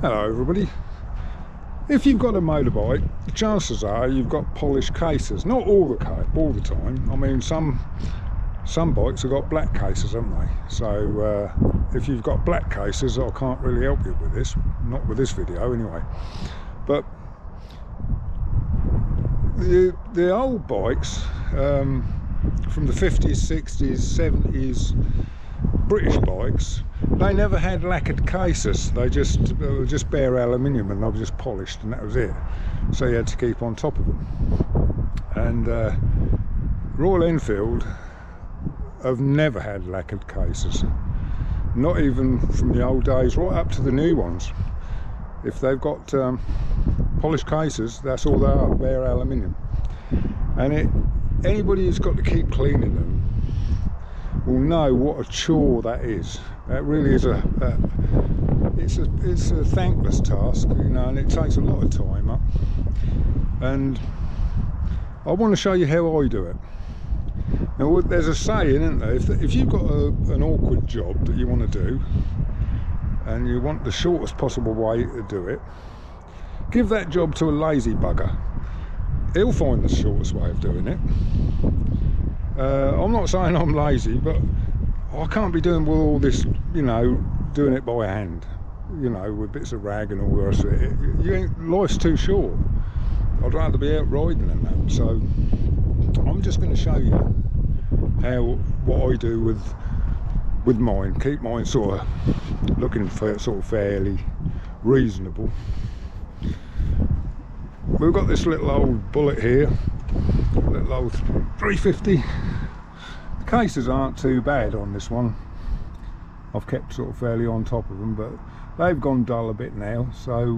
Hello everybody. If you've got a motorbike, the chances are you've got polished cases. Not all the time. I mean, some bikes have got black cases, haven't they? So if you've got black cases, I can't really help you with this. Not with this video anyway. But the old bikes from the 50s, 60s, 70s, British bikes, they never had lacquered cases. They were just bare aluminium, and they were just polished, and that was it. So you had to keep on top of them. And Royal Enfield have never had lacquered cases, not even from the old days right up to the new ones. If they've got polished cases, that's all they are, bare aluminium. And anybody who's got to keep cleaning them will know what a chore that is. That really is it's a thankless task, you know, and it takes a lot of time up. And I want to show you how I do it. Now, there's a saying, isn't there? If you've got an awkward job that you want to do, and you want the shortest possible way to do it, give that job to a lazy bugger. He'll find the shortest way of doing it. I'm not saying I'm lazy, but I can't be doing all this, you know, doing it by hand, you know, with bits of rag and all the rest of it. Life's too short. I'd rather be out riding than that. So I'm just going to show you what I do with mine. Keep mine sort of looking for sort of fairly reasonable. We've got this little old Bullet here, little old 350. The cases aren't too bad on this one. I've kept sort of fairly on top of them, but they've gone dull a bit now. So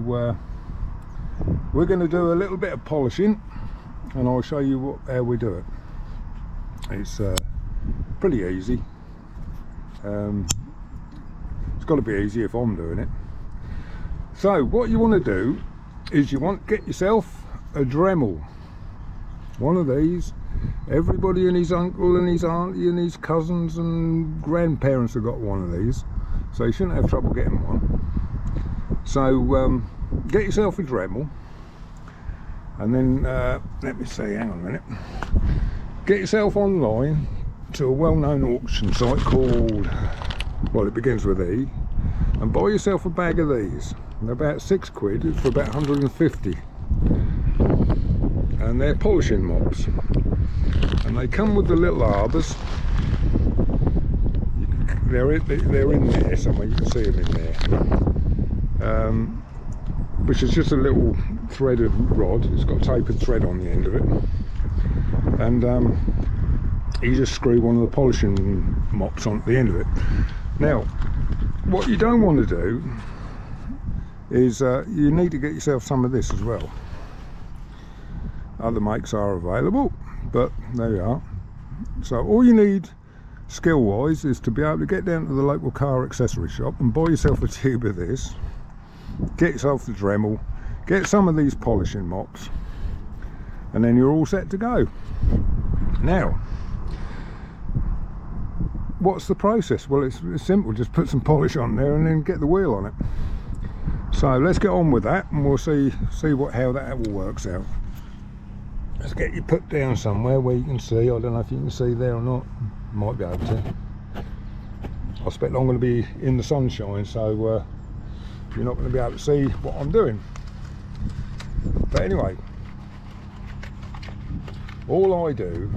we're going to do a little bit of polishing, and I'll show you how we do it. It's pretty easy. It's got to be easy if I'm doing it. So what you want to do is get yourself a Dremel, one of these. Everybody and his uncle and his auntie and his cousins and grandparents have got one of these, so you shouldn't have trouble getting one. So get yourself a Dremel, and then let me see, hang on a minute, get yourself online to a well-known auction site called, well, it begins with E, and buy yourself a bag of these. They're about £6 for about 150, and they're polishing mops, and they come with the little arbors. They're in there somewhere, you can see them in there, which is just a little threaded rod. It's got tapered thread on the end of it, and you just screw one of the polishing mops on the end of it. Now, what you don't want to do is you need to get yourself some of this as well. Other makes are available, but there you are. So all you need skill wise is to be able to get down to the local car accessory shop and buy yourself a tube of this, get yourself the Dremel, get some of these polishing mops, and then you're all set to go. Now, what's the process? Well, it's simple. Just put some polish on there and then get the wheel on it. So let's get on with that, and we'll see how that all works out. Let's get you put down somewhere where you can see. I don't know if you can see there or not. Might be able to. I expect I'm going to be in the sunshine, so you're not going to be able to see what I'm doing. But anyway, all I do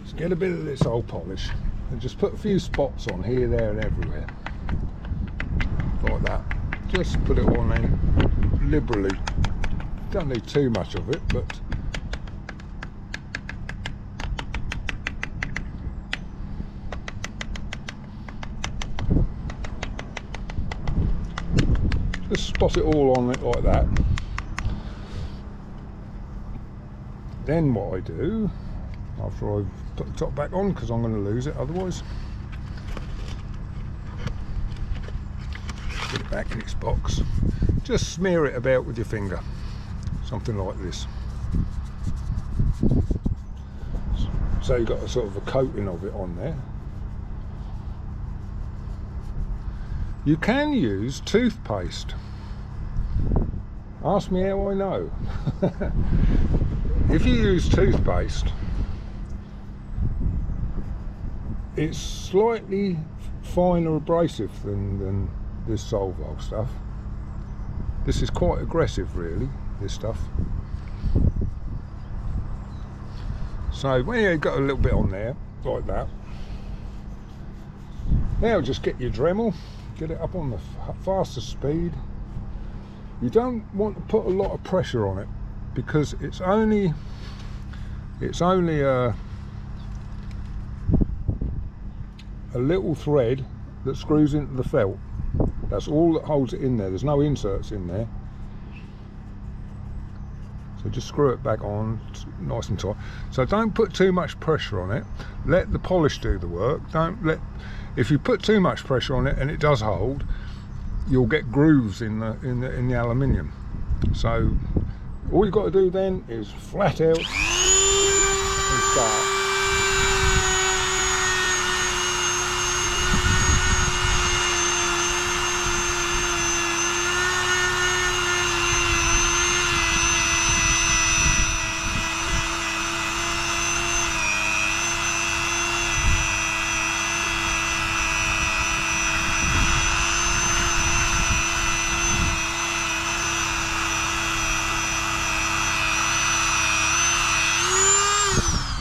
is get a bit of this old polish and just put a few spots on here, there and everywhere. Like that. Just put it on in liberally. Don't need too much of it, but just spot it all on it like that. Then what I do, after I've put the top back on, because I'm going to lose it otherwise, put it back in its box, just smear it about with your finger, something like this. So you've got a sort of a coating of it on there. You can use toothpaste. Ask me how I know. If you use toothpaste, it's slightly finer abrasive than this Solvol stuff. This is quite aggressive really, this stuff. So when you've got a little bit on there, like that, now just get your Dremel, get it up on the fastest speed. You don't want to put a lot of pressure on it because it's only a little thread that screws into the felt. That's all that holds it in there. There's no inserts in there. So just screw it back on nice and tight. So don't put too much pressure on it. Let the polish do the work. If you put too much pressure on it and it does hold, you'll get grooves in the aluminium. So all you've got to do then is flat out and start.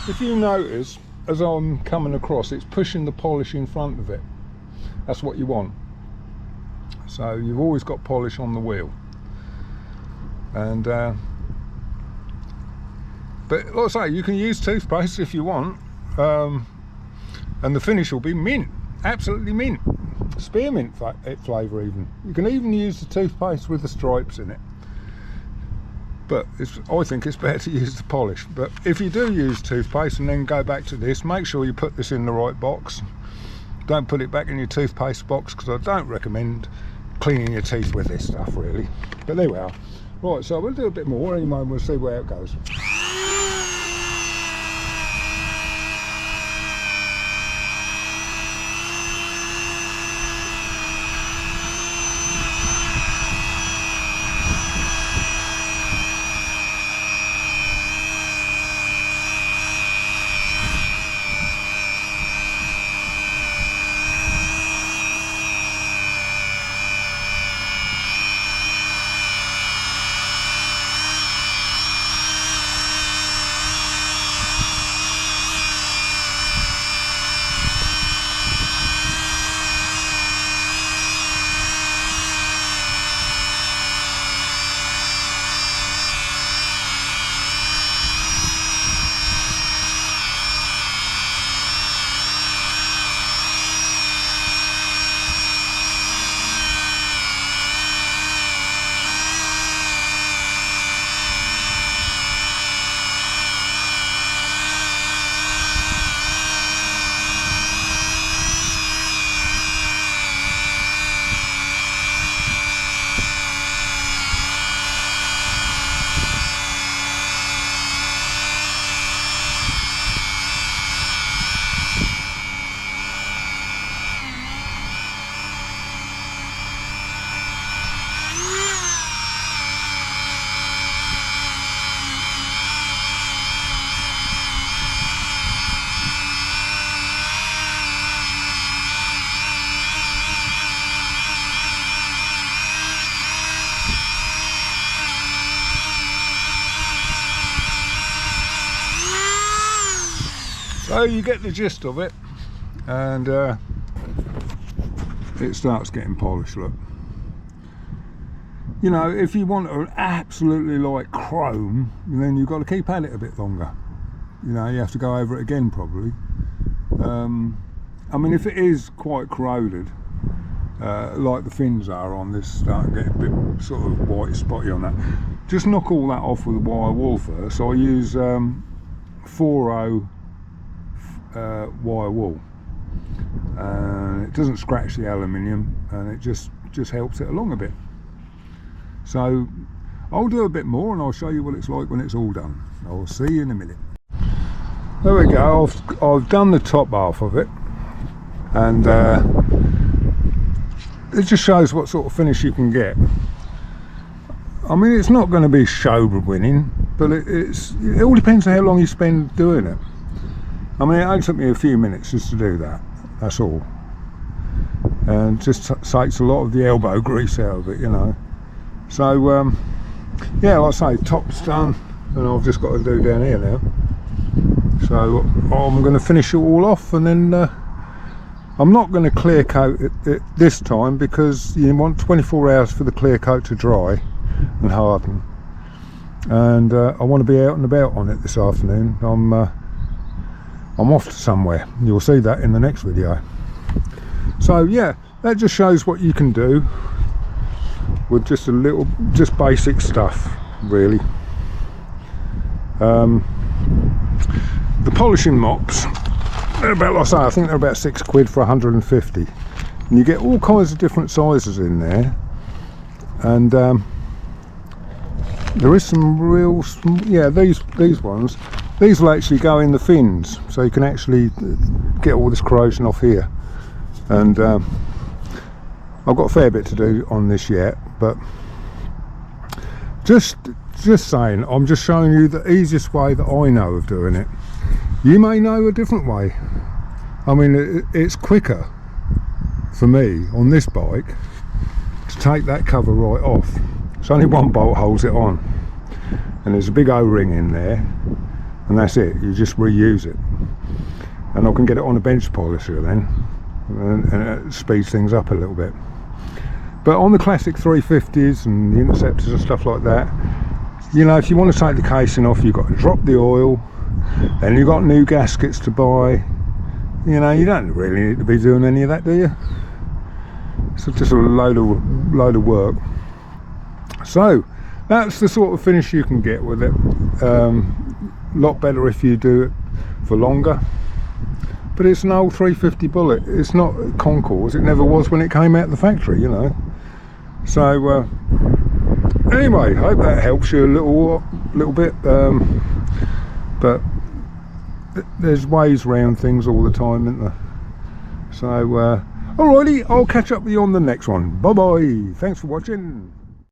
If you notice, as I'm coming across, it's pushing the polish in front of it. That's what you want. So you've always got polish on the wheel. And but like I say, you can use toothpaste if you want, and the finish will be mint, absolutely mint, spearmint flavour even. You can even use the toothpaste with the stripes in it. But I think it's better to use the polish. But if you do use toothpaste and then go back to this, make sure you put this in the right box. Don't put it back in your toothpaste box, because I don't recommend cleaning your teeth with this stuff really. But there we are. Right, so we'll do a bit more anyway and we'll see where it goes. So you get the gist of it, and it starts getting polished. Look, you know, if you want an absolutely like chrome, then you've got to keep at it a bit longer. You know, you have to go over it again probably. I mean, if it is quite corroded, like the fins are on this, start getting a bit sort of white spotty on that, just knock all that off with a wire wool first. So I use 4-0 wire wool, and it doesn't scratch the aluminium, and it just helps it along a bit. So I'll do a bit more and I'll show you what it's like when it's all done. I'll see you in a minute. There we go. I've done the top half of it, and it just shows what sort of finish you can get. I mean, it's not going to be show winning, but it all depends on how long you spend doing it. I mean, it only took me a few minutes just to do that, that's all. And just takes a lot of the elbow grease out of it, you know. So yeah, like I say, top's done, and I've just got to do down here now. So I'm going to finish it all off, and then I'm not going to clear coat it this time, because you want 24 hours for the clear coat to dry and harden. And I want to be out and about on it this afternoon. I'm off to somewhere. You'll see that in the next video. So yeah, that just shows what you can do with just basic stuff, really. The polishing mops, they're about, like I say, I think they're about £6 for 150, and you get all kinds of different sizes in there. And there is some real, yeah, these ones, these will actually go in the fins, so you can actually get all this corrosion off here. And I've got a fair bit to do on this yet, but just saying, I'm just showing you the easiest way that I know of doing it. You may know a different way. I mean, it's quicker for me on this bike to take that cover right off. It's only one bolt holds it on, and there's a big O-ring in there, and that's it. You just reuse it, and I can get it on a bench polisher then, and it speeds things up a little bit. But on the classic 350s and the Interceptors and stuff like that, you know, if you want to take the casing off, you've got to drop the oil, then you've got new gaskets to buy. You know, you don't really need to be doing any of that, do you? It's just a load of work. So that's the sort of finish you can get with it. Lot better if you do it for longer. But it's an old 350 Bullet. It's not Concours. It never was when it came out of the factory, you know. So anyway, I hope that helps you a little bit. But there's ways around things all the time, isn't there? So alrighty, I'll catch up with you on the next one. Bye bye. Thanks for watching.